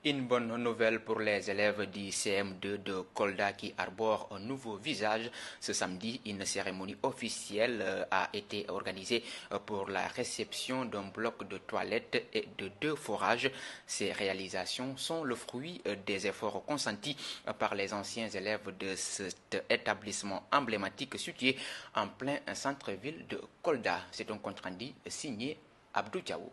Une bonne nouvelle pour les élèves du CM2 de Kolda qui arborent un nouveau visage. Ce samedi, une cérémonie officielle a été organisée pour la réception d'un bloc de toilettes et de 2 forages. Ces réalisations sont le fruit des efforts consentis par les anciens élèves de cet établissement emblématique situé en plein centre-ville de Kolda. C'est un compte-rendu signé Abdou Diawo.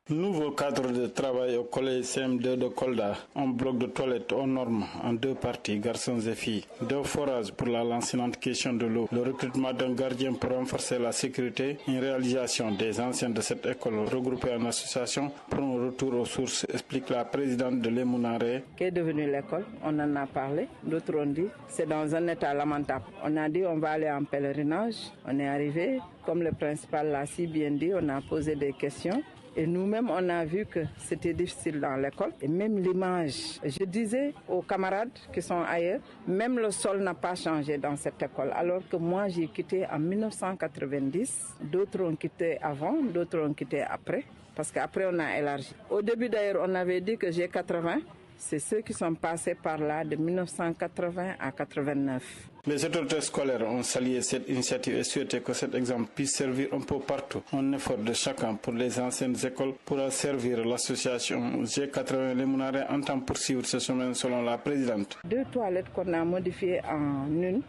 Nouveau cadre de travail au collège CM2 de Kolda, un bloc de toilettes aux normes en 2 parties, garçons et filles, 2 forages pour la lancinante question de l'eau, le recrutement d'un gardien pour renforcer la sécurité, une réalisation des anciens de cette école regroupés en association pour un retour aux sources, explique la présidente de l'Emounaré. Qu'est devenue l'école? On en a parlé, d'autres ont dit c'est dans un état lamentable. On a dit on va aller en pèlerinage, on est arrivé, comme le principal l'a si bien dit, on a posé des questions. Et nous-mêmes, on a vu que c'était difficile dans l'école. Et même l'image, je disais aux camarades qui sont ailleurs, même le sol n'a pas changé dans cette école. Alors que moi, j'ai quitté en 1990. D'autres ont quitté avant, d'autres ont quitté après. Parce qu'après, on a élargi. Au début, d'ailleurs, on avait dit que j'ai 80. C'est ceux qui sont passés par là de 1980 à 89. Les autorités scolaires ont salué cette initiative et souhaité que cet exemple puisse servir un peu partout. Un effort de chacun pour les anciennes écoles pourra servir l'association G80 Lemounaré entend poursuivre ce chemin selon la présidente. 2 toilettes qu'on a modifiées en une.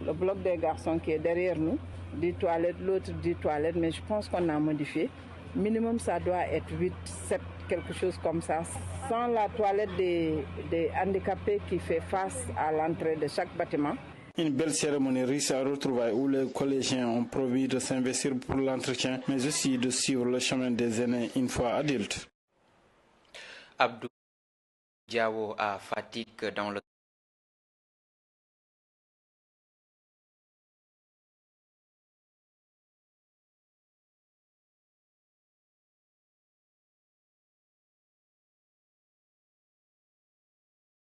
Le bloc des garçons qui est derrière nous, 10 toilettes, l'autre 10 toilettes, mais je pense qu'on a modifié. Minimum, ça doit être 8, 7, quelque chose comme ça. Sans la toilette des handicapés qui fait face à l'entrée de chaque bâtiment. Une belle cérémonie riche à retrouvailles où les collégiens ont promis de s'investir pour l'entretien, mais aussi de suivre le chemin des aînés une fois adultes. Abdou Diawo à Fatick dans le